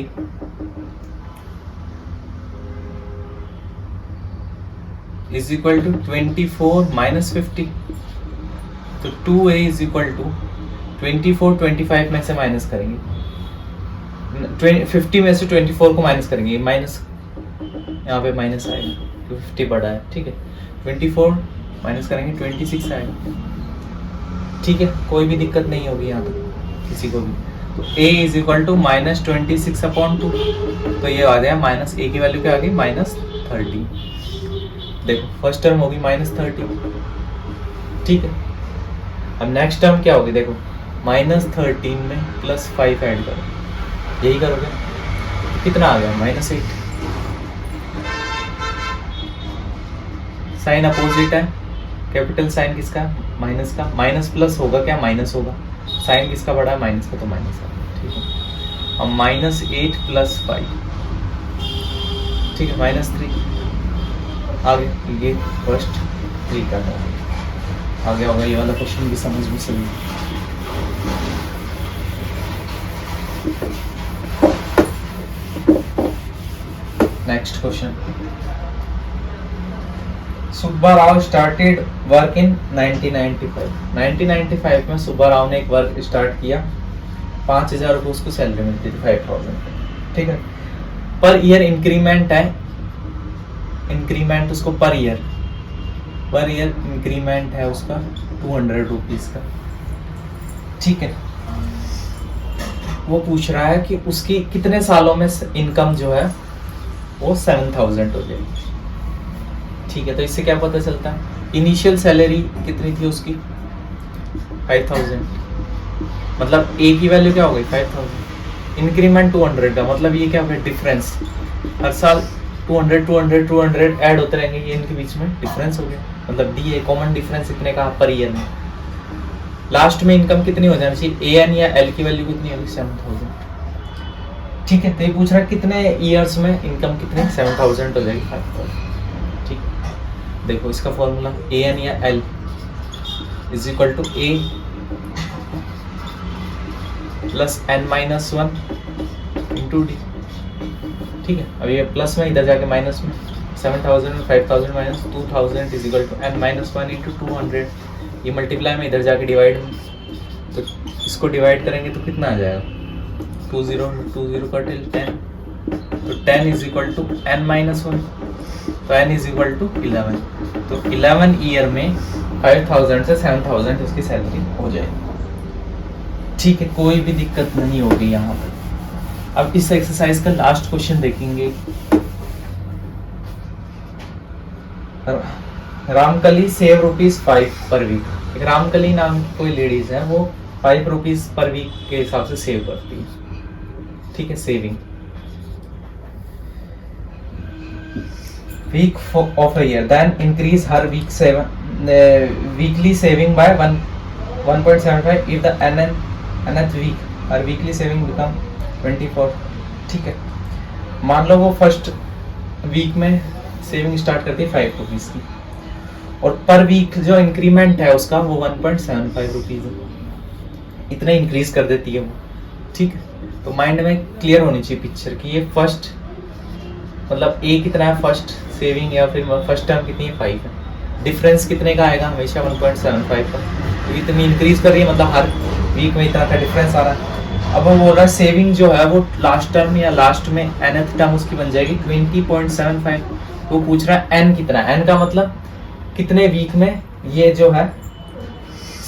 is equal to 24 minus 50। तो 2A इज इक्वल टू 24 25 में से माइनस करेंगे, 50 में से 24 को माइनस करेंगे, माइनस यहाँ पे माइनस आएगा, 50 बड़ा है, ठीक है। 24 माइनस करेंगे 26 आएगा, ठीक है। कोई भी दिक्कत नहीं होगी यहाँ पे किसी को भी। तो A इज इक्वल टू -26/2, तो ये आ गया माइनस, A की वैल्यू क्या आ गई -30। देखो फर्स्ट टर्म होगी -30, ठीक है। अब नेक्स्ट टर्म क्या होगी, देखो -13 में +5 ऐड करो, यही करोगे तो कितना आ गया -8। साइन अपोजिट है, कैपिटल साइन किसका, माइनस का, माइनस प्लस होगा क्या, माइनस होगा। साइन किसका बड़ा है, माइनस का, तो माइनस आ गया, ठीक है। अब -8 + 5, ठीक है, -3, आगे ये फर्स्ट थ्री का है, आगे होगा ये वाला क्वेश्चन भी समझ में सही। Next question, Subba Rao started work in 1995। 1995 में सुब्बा राव ने एक वर्क स्टार्ट किया, 5,000 रुपये उसको सैलरी मिलती थी, 5,000, ठीक है। पर ईयर इंक्रीमेंट है, इंक्रीमेंट उसको पर ईयर इंक्रीमेंट है उसका 200 रुपीज का, ठीक है। वो पूछ रहा है कि उसकी कितने सालों में इनकम जो है वो 7,000 हो जाएगी, ठीक है। तो इससे क्या पता चलता है, इनिशियल सैलरी कितनी थी उसकी 5,000, मतलब ए की वैल्यू क्या हो गई 5,000, इंक्रीमेंट 200 का, मतलब ये क्या है डिफरेंस, हर साल 200 ऐड होते रहेंगे, ये इनके बीच में डिफरेंस हो गया, मतलब डी ए कॉमन डिफरेंस इतने का पर ईयर में। लास्ट में इनकम कितनी हो जानी चाहिए, ए एन या एल की वैल्यू कितनी होगी 7,000, ठीक है। तो ये पूछ रहा है कितने ईयर्स में इनकम कितनी 7,000 हो जाएगी 5,000, ठीक। देखो इसका फॉर्मूला ए एन या L is equal to A plus N minus 1 into D, ठीक है। अब ये प्लस में इधर जाके माइनस में, 7,000 में 5,000 minus 2,000 is equal to N minus 1 into 200, ये मल्टीप्लाई में इधर जाके डिवाइड में, तो इसको डिवाइड करेंगे तो कितना आ जाएगा 20 का 10, तो 10 is equal to N minus 1, तो एन इज इक्वल टू 11, तो 11 ईयर में 5,000 से 7,000 उसकी सैलरी हो जाएगी, ठीक है। कोई भी दिक्कत नहीं होगी यहाँ पर। अब इस एक्सरसाइज का लास्ट क्वेश्चन देखेंगे, रामकली सेव ₹5 पर वीक। एक रामकली नाम की कोई लेडीज है, वो ₹5 पर वीक के हिसाब से सेव करती है, ठीक है, saving week of a year, then increase हर weekly saving by 1.75 if the nth week हर वीकली सेविंग बिकम 24, ठीक है। मान लो वो फर्स्ट वीक में सेविंग स्टार्ट करती है ₹5 की, और पर वीक जो इंक्रीमेंट है उसका वो 1.75 रुपीज है, इतना इंक्रीज कर देती है वो, ठीक है। तो माइंड में क्लियर होनी चाहिए पिक्चर कि ये फर्स्ट मतलब ए कितना है फर्स्ट सेविंग, या फिर फर्स्ट टर्म कितनी है 5 है, डिफरेंस कितने का आएगा हमेशा 1.75 का, तो इतनी इंक्रीज कर रही है, मतलब हर वीक में इतना का डिफरेंस आ रहा है। अब वो बोल रहा है सेविंग जो है वो लास्ट टर्म या लास्ट में nth टर्म उसकी बन जाएगी 20.75, वो पूछ रहा है n कितना, n का मतलब कितने वीक में ये जो है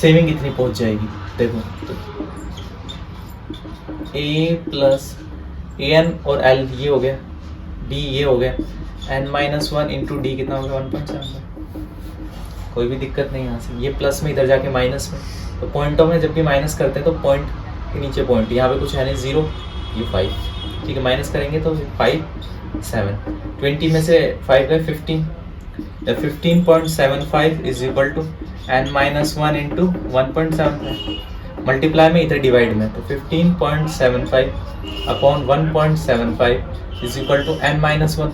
सेविंग कितनी पहुंच जाएगी। देखो तो a प्लस ए एन और l ये हो गया, d ये हो गया, n-1 इंटू डी कितना हो गया 1.75, कोई भी दिक्कत नहीं यहाँ से, ये प्लस में इधर जाके माइनस में, तो पॉइंटों में जब भी माइनस करते हैं तो पॉइंट के नीचे पॉइंट, यहाँ पे कुछ है नहीं 0, ये 5, ठीक है। माइनस करेंगे तो 5 7, 20 में से 5 है 15, 15.75 is equal to n-1 into 1.75, multiply में इधर डिवाइड में, तो 15.75 upon 1.75 is equal to n-1,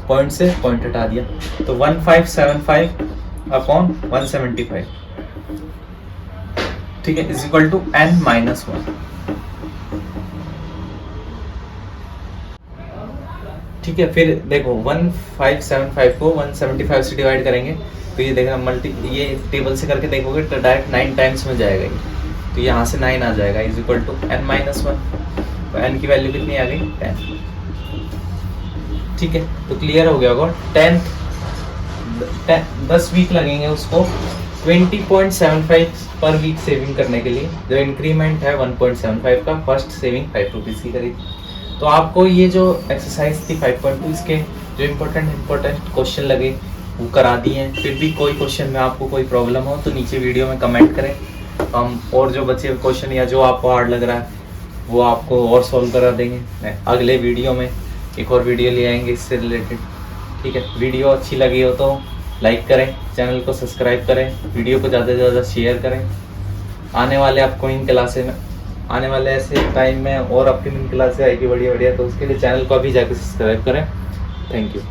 point से पॉइंट हटा दिया, तो 1575 अपॉन 175, ठीक है, इज इक्वल टू n-1, ठीक है। फिर देखो 1575 को 175 से डिवाइड करेंगे तो ये देखना ये टेबल से करके देखोगे तो डायरेक्ट 9 टाइम्स में जाएगा ये, तो यहाँ से 9 आ जाएगा इज इक्वल टू n-1, तो n की वैल्यू कितनी आ गई 10, ठीक है। तो क्लियर हो गया होगा, 10 वीक लगेंगे उसको 20.75 पर वीक सेविंग करने के लिए, जो इंक्रीमेंट है 1.75 का, फर्स्ट सेविंग ₹5 की करी। तो आपको ये जो एक्सरसाइज थी 5.2 इसके जो इम्पोर्टेंट क्वेश्चन लगे वो करा दिए हैं। फिर भी कोई क्वेश्चन में आपको कोई प्रॉब्लम हो तो नीचे वीडियो में कमेंट करें, हम और जो बचे क्वेश्चन या जो आपको हार्ड लग रहा है वो आपको और सॉल्व करा देंगे। अगले वीडियो में एक और वीडियो ले आएंगे इससे रिलेटेड, ठीक है। वीडियो अच्छी लगी हो तो लाइक करें, चैनल को सब्सक्राइब करें, वीडियो को ज़्यादा से ज़्यादा शेयर करें। आने वाले अपकमिंग क्लासे में आने वाले ऐसे टाइम में और अपकमिंग क्लासे आएगी बढ़िया बढ़िया, तो उसके लिए चैनल को अभी जाकर सब्सक्राइब करें। Thank you.